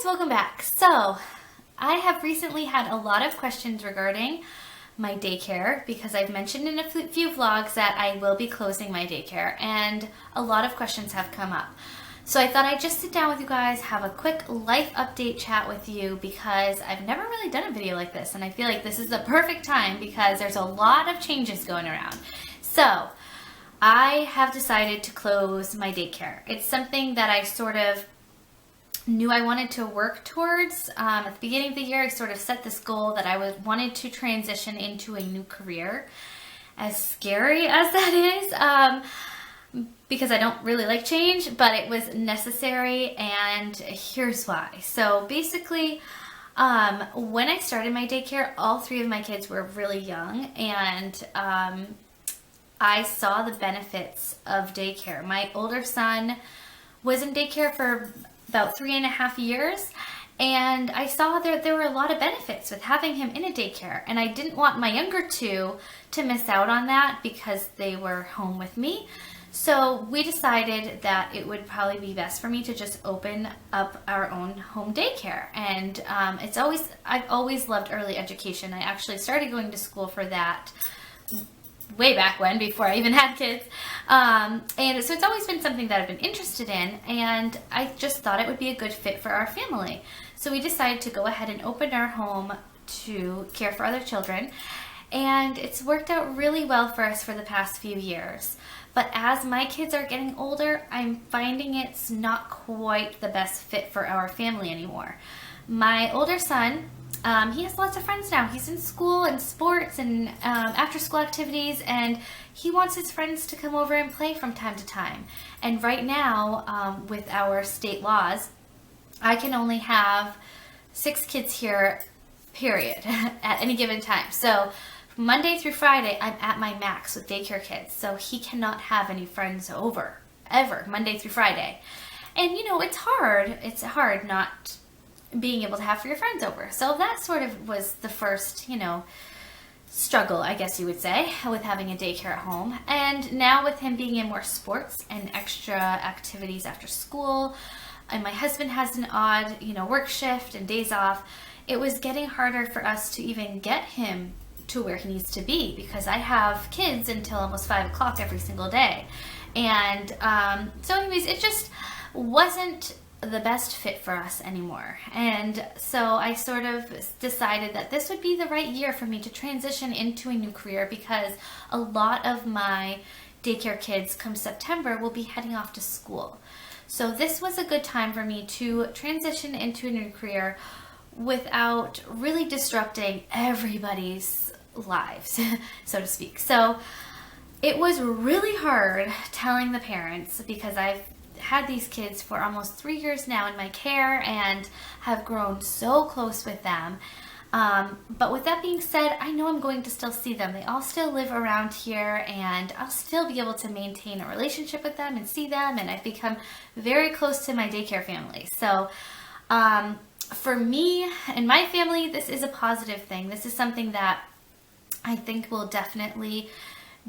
welcome back. So, I have recently had a lot of questions regarding my daycare because I've mentioned in a few vlogs that I will be closing my daycare, and a lot of questions have come up. So I thought I'd just sit down with you guys, have a quick life update chat with you because I've never really done a video like this, and I feel like this is the perfect time because there's a lot of changes going around. So, I have decided to close my daycare. It's something that I sort of knew I wanted to work towards. At the beginning of the year, I sort of set this goal that I wanted to transition into a new career. As scary as that is, because I don't really like change, but it was necessary, and here's why. So basically, when I started my daycare, all three of my kids were really young, and I saw the benefits of daycare. My older son was in daycare for about 3.5 years, and I saw there were a lot of benefits with having him in a daycare, and I didn't want my younger two to miss out on that because they were home with me. So we decided that it would probably be best for me to just open up our own home daycare. And I've always loved early education. I actually started going to school for that way back when, before I even had kids. And so it's always been something that I've been interested in, and I just thought it would be a good fit for our family. So we decided to go ahead and open our home to care for other children, and it's worked out really well for us for the past few years. But as my kids are getting older, I'm finding it's not quite the best fit for our family anymore. My older son, he has lots of friends now. He's in school and sports and after-school activities, and he wants his friends to come over and play from time to time. And right now, with our state laws, I can only have 6 kids here, period, at any given time. So Monday through Friday, I'm at my max with daycare kids, so he cannot have any friends over, ever, Monday through Friday. And you know, it's hard not being able to have for your friends over. So that sort of was the first, struggle, I guess you would say, with having a daycare at home. And now with him being in more sports and extra activities after school, and my husband has an odd, work shift and days off, it was getting harder for us to even get him to where he needs to be because I have kids until almost 5 o'clock every single day. And so anyways, it just wasn't the best fit for us anymore. And so I sort of decided that this would be the right year for me to transition into a new career because a lot of my daycare kids come September will be heading off to school. So this was a good time for me to transition into a new career without really disrupting everybody's lives, so to speak. So it was really hard telling the parents because I've had these kids for almost 3 years now in my care and have grown so close with them. But with that being said, I know I'm going to still see them. They all still live around here, and I'll still be able to maintain a relationship with them and see them, and I've become very close to my daycare family. So for me and my family, this is a positive thing. This is something that I think will definitely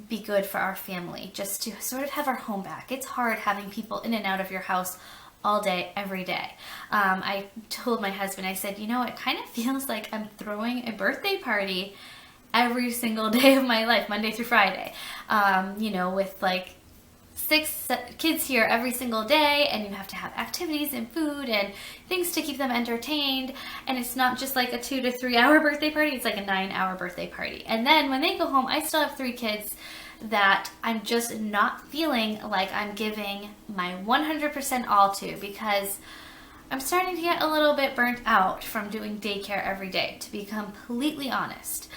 be good for our family, just to sort of have our home back. It's hard having people in and out of your house all day, every day. I told my husband, I said, it kind of feels like I'm throwing a birthday party every single day of my life, Monday through Friday, with like 6 kids here every single day, and you have to have activities and food and things to keep them entertained, and it's not just like a 2 to 3 hour birthday party, it's like a 9-hour birthday party. And then when they go home, I still have 3 kids that I'm just not feeling like I'm giving my 100% all to because I'm starting to get a little bit burnt out from doing daycare every day, to be completely honest.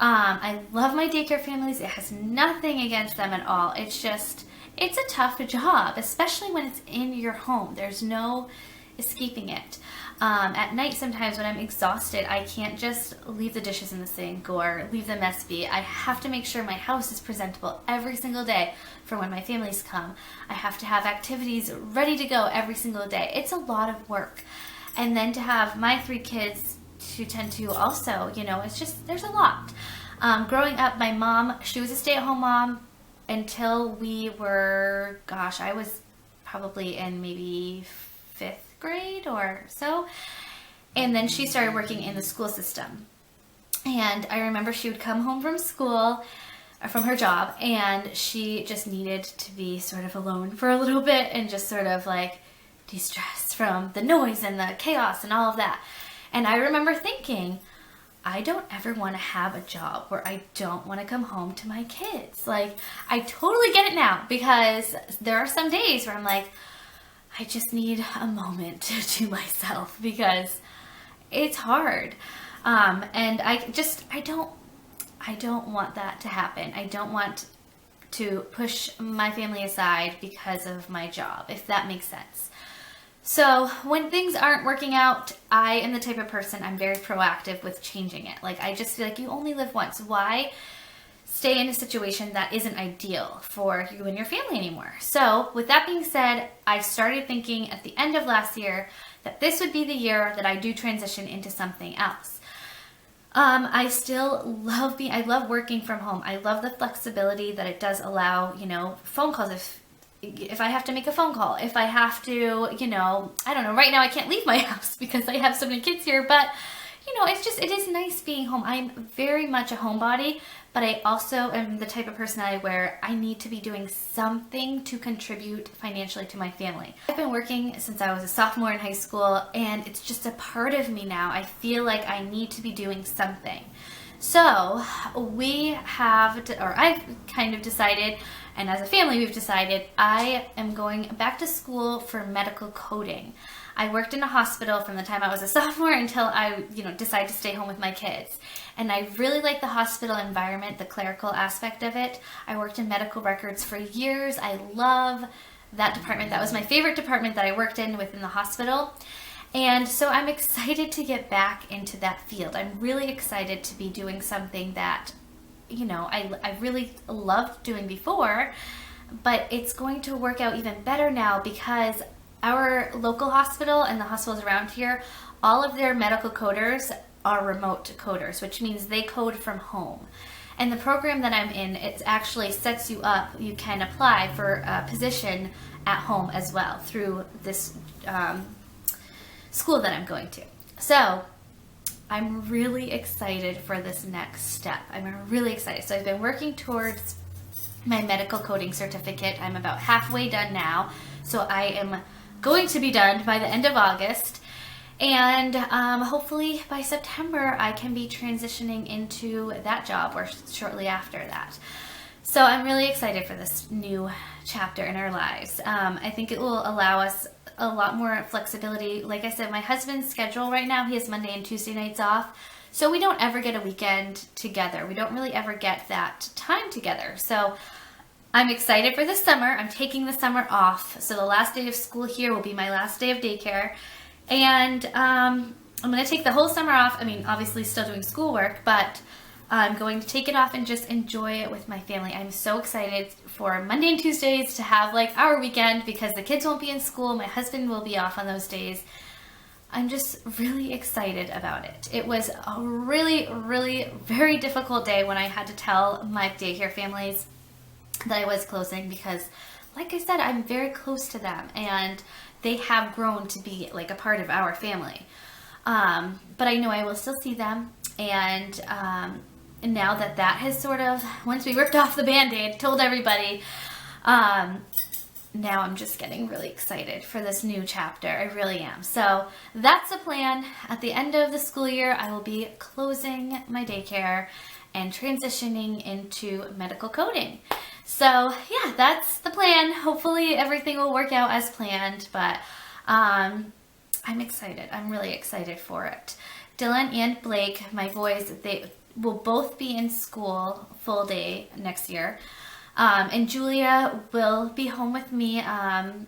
I love my daycare families. It has nothing against them at all. It's a tough job, especially when it's in your home. There's no escaping it. At night, sometimes when I'm exhausted, I can't just leave the dishes in the sink or leave the mess be. I have to make sure my house is presentable every single day for when my families come. I have to have activities ready to go every single day. It's a lot of work. And then to have my 3 kids to tend to also, there's a lot. Growing up, my mom, she was a stay-at-home mom until we were, I was probably in maybe 5th grade or so. And then she started working in the school system. And I remember she would come home from school, or from her job, and she just needed to be sort of alone for a little bit and just sort of like de-stress from the noise and the chaos and all of that. And I remember thinking, I don't ever want to have a job where I don't want to come home to my kids. Like, I totally get it now, because there are some days where I'm like, I just need a moment to myself because it's hard. And I don't want that to happen. I don't want to push my family aside because of my job, if that makes sense. So when things aren't working out, I am the type of person, I'm very proactive with changing it. Like, I just feel like you only live once. Why stay in a situation that isn't ideal for you and your family anymore? So with that being said, I started thinking at the end of last year that this would be the year that I do transition into something else. I still I love working from home. I love the flexibility that it does allow, phone calls if I have to make a phone call, if I have to, I don't know, right now I can't leave my house because I have so many kids here, but it is nice being home. I'm very much a homebody, but I also am the type of personality where I need to be doing something to contribute financially to my family. I've been working since I was a sophomore in high school, and it's just a part of me now. I feel like I need to be doing something. So I've kind of decided, and as a family we've decided, I am going back to school for medical coding. I worked in a hospital from the time I was a sophomore until I, decided to stay home with my kids. And I really like the hospital environment, the clerical aspect of it. I worked in medical records for years. I love that department. That was my favorite department that I worked in within the hospital. And so I'm excited to get back into that field. I'm really excited to be doing something that, I really loved doing before, but it's going to work out even better now because our local hospital and the hospitals around here, all of their medical coders are remote coders, which means they code from home. And the program that I'm in, it actually sets you up. You can apply for a position at home as well through this school that I'm going to. So I'm really excited for this next step. I'm really excited. So I've been working towards my medical coding certificate. I'm about halfway done now. So I am going to be done by the end of August. And hopefully by September, I can be transitioning into that job or shortly after that. So I'm really excited for this new chapter in our lives. I think it will allow us a lot more flexibility. Like I said, my husband's schedule right now, he has Monday and Tuesday nights off. So we don't ever get a weekend together. We don't really ever get that time together. So I'm excited for the summer. I'm taking the summer off. So the last day of school here will be my last day of daycare. And I'm going to take the whole summer off. I mean, obviously still doing schoolwork, but I'm going to take it off and just enjoy it with my family. I'm so excited for Monday and Tuesdays to have like our weekend because the kids won't be in school. My husband will be off on those days. I'm just really excited about it. It was a really, really very difficult day when I had to tell my daycare families that I was closing because, like I said, I'm very close to them and they have grown to be like a part of our family. But I know I will still see them, and now that has sort of, once we ripped off the Band-Aid, told everybody, now I'm just getting really excited for this new chapter. I really am. So that's the plan. At the end of the school year, I will be closing my daycare and transitioning into medical coding. So yeah, that's the plan. Hopefully everything will work out as planned, but I'm excited. I'm really excited for it. Dylan and Blake, my boys, they will both be in school full day next year. And Julia will be home with me. I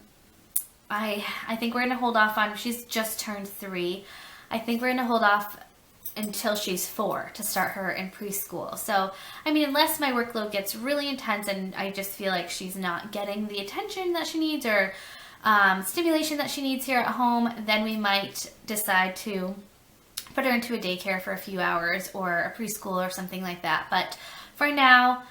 think we're going to hold off on, she's just turned 3. I think we're going to hold off until she's 4 to start her in preschool. So, I mean, unless my workload gets really intense and I just feel like she's not getting the attention that she needs or stimulation that she needs here at home, then we might decide to put her into a daycare for a few hours or a preschool or something like that. But for now,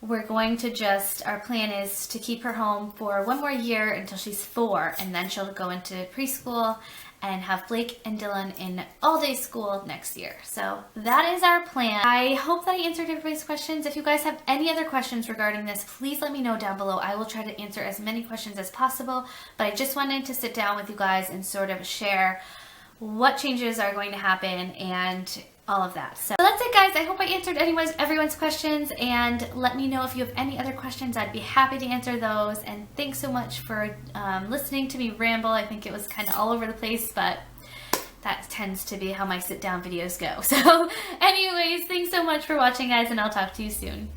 we're going to our plan is to keep her home for 1 more year until she's 4, and then she'll go into preschool and have Blake and Dylan in all-day school next year. So that is our plan. I hope that I answered everybody's questions. If you guys have any other questions regarding this, please let me know down below. I will try to answer as many questions as possible, but I just wanted to sit down with you guys and sort of share what changes are going to happen and all of that. So that's it, guys. I hope I answered everyone's questions, and let me know if you have any other questions. I'd be happy to answer those. And thanks so much for listening to me ramble. I think it was kind of all over the place, but that tends to be how my sit down videos go. So anyways, thanks so much for watching, guys, and I'll talk to you soon.